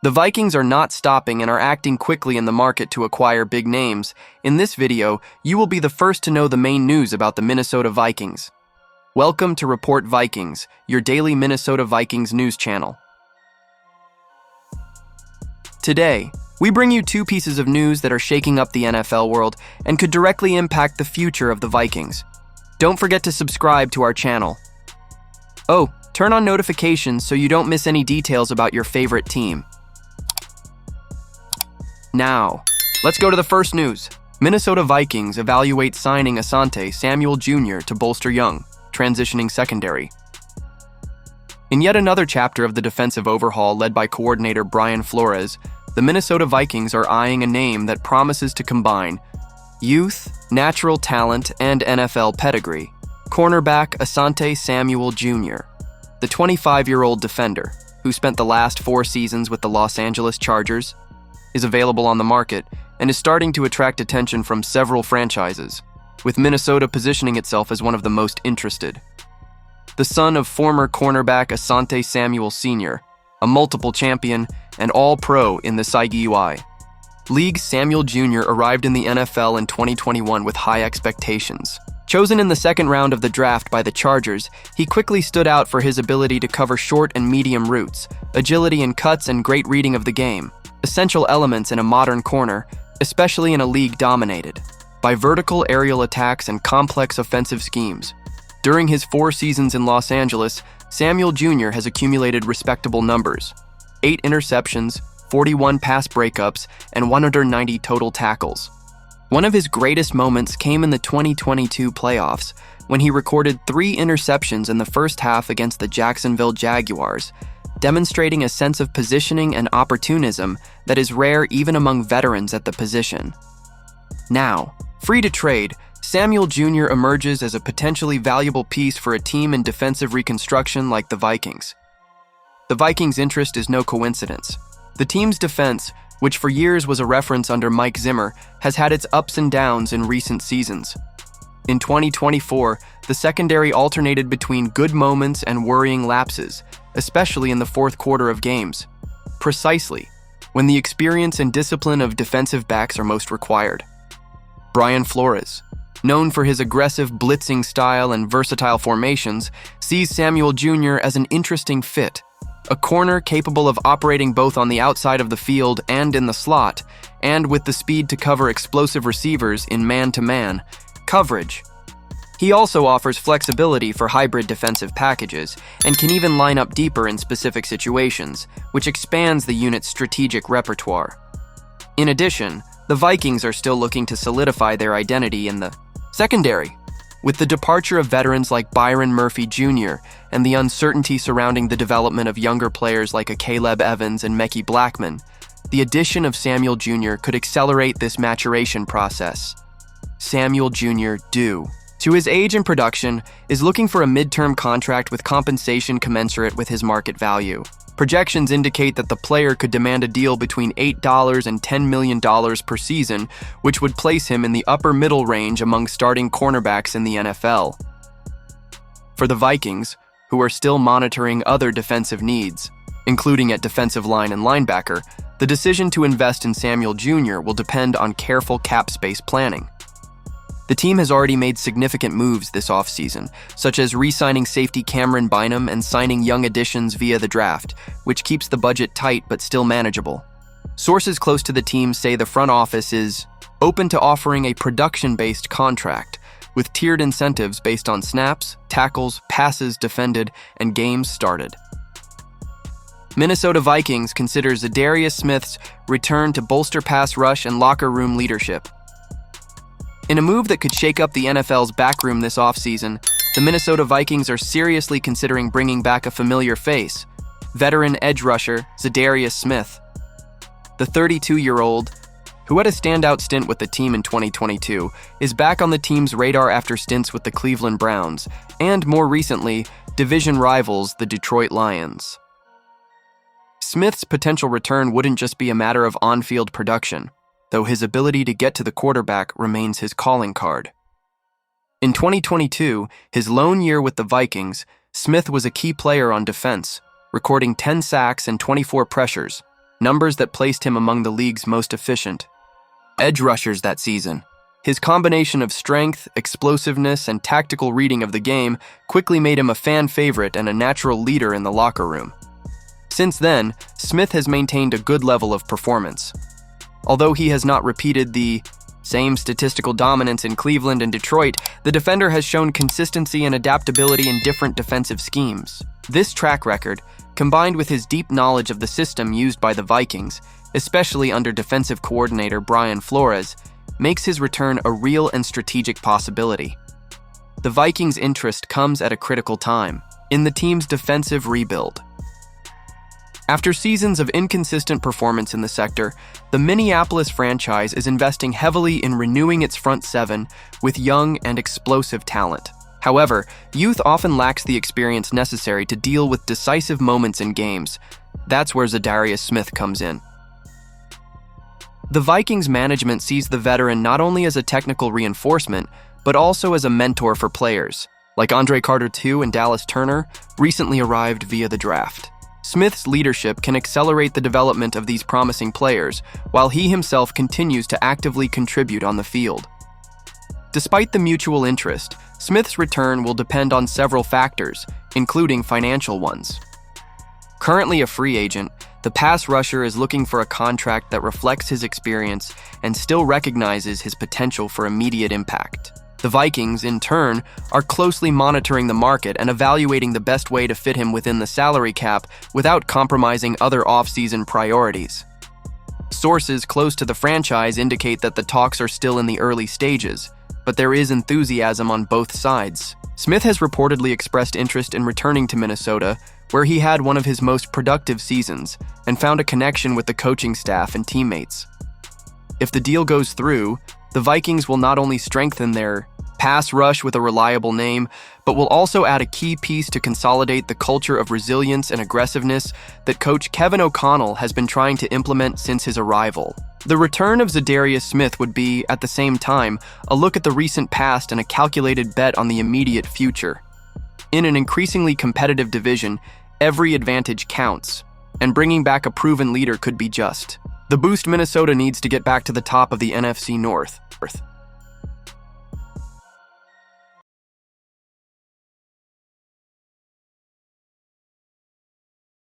The Vikings are not stopping and are acting quickly in the market to acquire big names. In this video, you will be the first to know the main news about the Minnesota Vikings. Welcome to Report Vikings, your daily Minnesota Vikings news channel. Today, we bring you two pieces of news that are shaking up the NFL world and could directly impact the future of the Vikings. Don't forget to subscribe to our channel. Oh, turn on notifications so you don't miss any details about your favorite team. Now, let's go to the first news. Minnesota Vikings evaluate signing Asante Samuel Jr. to bolster young, transitioning secondary. In yet another chapter of the defensive overhaul led by coordinator Brian Flores, the Minnesota Vikings are eyeing a name that promises to combine youth, natural talent, and NFL pedigree. Cornerback Asante Samuel Jr., the 25-year-old defender, who spent the last 4 seasons with the Los Angeles Chargers, is available on the market and is starting to attract attention from several franchises, with Minnesota positioning itself as one of the most interested. The son of former cornerback Asante Samuel Sr., a multiple champion and all-pro in the SIGUI League, Samuel Jr. arrived in the NFL in 2021 with high expectations. Chosen in the second round of the draft by the Chargers, he quickly stood out for his ability to cover short and medium routes, agility in cuts, and great reading of the game, essential elements in a modern corner, especially in a league dominated by vertical aerial attacks and complex offensive schemes. During his 4 seasons in Los Angeles, Samuel Jr. has accumulated respectable numbers: 8 interceptions, 41 pass breakups, and 190 total tackles. One of his greatest moments came in the 2022 playoffs, when he recorded 3 interceptions in the first half against the Jacksonville Jaguars, demonstrating a sense of positioning and opportunism that is rare even among veterans at the position. Now, free to trade, Samuel Jr. emerges as a potentially valuable piece for a team in defensive reconstruction like the Vikings. The Vikings' interest is no coincidence. The team's defense, which for years was a reference under Mike Zimmer, has had its ups and downs in recent seasons. In 2024, the secondary alternated between good moments and worrying lapses, especially in the fourth quarter of games, precisely when the experience and discipline of defensive backs are most required. Brian Flores, known for his aggressive blitzing style and versatile formations, sees Samuel Jr. as an interesting fit, a corner capable of operating both on the outside of the field and in the slot, and with the speed to cover explosive receivers in man-to-man coverage. He also offers flexibility for hybrid defensive packages and can even line up deeper in specific situations, which expands the unit's strategic repertoire. In addition, the Vikings are still looking to solidify their identity in the secondary. With the departure of veterans like Byron Murphy Jr. and the uncertainty surrounding the development of younger players like a Caleb Evans and Mekhi Blackman, the addition of Samuel Jr. could accelerate this maturation process. Samuel Jr., due to his age and production, is looking for a midterm contract with compensation commensurate with his market value. Projections indicate that the player could demand a deal between $8 and $10 million per season, which would place him in the upper middle range among starting cornerbacks in the NFL. For the Vikings, who are still monitoring other defensive needs, including at defensive line and linebacker, the decision to invest in Samuel Jr. will depend on careful cap space planning. The team has already made significant moves this offseason, such as re-signing safety Cameron Bynum and signing young additions via the draft, which keeps the budget tight but still manageable. Sources close to the team say the front office is open to offering a production-based contract, with tiered incentives based on snaps, tackles, passes defended, and games started. Minnesota Vikings consider Za'Darius Smith's return to bolster pass rush and locker room leadership. In a move that could shake up the NFL's backroom this offseason, the Minnesota Vikings are seriously considering bringing back a familiar face, veteran edge rusher Za'Darius Smith. The 32-year-old, who had a standout stint with the team in 2022, is back on the team's radar after stints with the Cleveland Browns and, more recently, division rivals the Detroit Lions. Smith's potential return wouldn't just be a matter of on-field production, though his ability to get to the quarterback remains his calling card. In 2022, his lone year with the Vikings, Smith was a key player on defense, recording 10 sacks and 24 pressures, numbers that placed him among the league's most efficient edge rushers that season. His combination of strength, explosiveness, and tactical reading of the game quickly made him a fan favorite and a natural leader in the locker room. Since then, Smith has maintained a good level of performance. Although he has not repeated the same statistical dominance in Cleveland and Detroit, the defender has shown consistency and adaptability in different defensive schemes. This track record, combined with his deep knowledge of the system used by the Vikings, especially under defensive coordinator Brian Flores, makes his return a real and strategic possibility. The Vikings' interest comes at a critical time, in the team's defensive rebuild. After seasons of inconsistent performance in the sector, the Minneapolis franchise is investing heavily in renewing its front seven with young and explosive talent. However, youth often lacks the experience necessary to deal with decisive moments in games. That's where Za'Darius Smith comes in. The Vikings management sees the veteran not only as a technical reinforcement, but also as a mentor for players, like Andre Carter II and Dallas Turner, recently arrived via the draft. Smith's leadership can accelerate the development of these promising players, while he himself continues to actively contribute on the field. Despite the mutual interest, Smith's return will depend on several factors, including financial ones. Currently a free agent, the pass rusher is looking for a contract that reflects his experience and still recognizes his potential for immediate impact. The Vikings, in turn, are closely monitoring the market and evaluating the best way to fit him within the salary cap without compromising other off-season priorities. Sources close to the franchise indicate that the talks are still in the early stages, but there is enthusiasm on both sides. Smith has reportedly expressed interest in returning to Minnesota, where he had one of his most productive seasons and found a connection with the coaching staff and teammates. If the deal goes through, the Vikings will not only strengthen their pass rush with a reliable name, but will also add a key piece to consolidate the culture of resilience and aggressiveness that coach Kevin O'Connell has been trying to implement since his arrival. The return of Za'Darius Smith would be, at the same time, a look at the recent past and a calculated bet on the immediate future. In an increasingly competitive division, every advantage counts, and bringing back a proven leader could be just the boost Minnesota needs to get back to the top of the NFC North.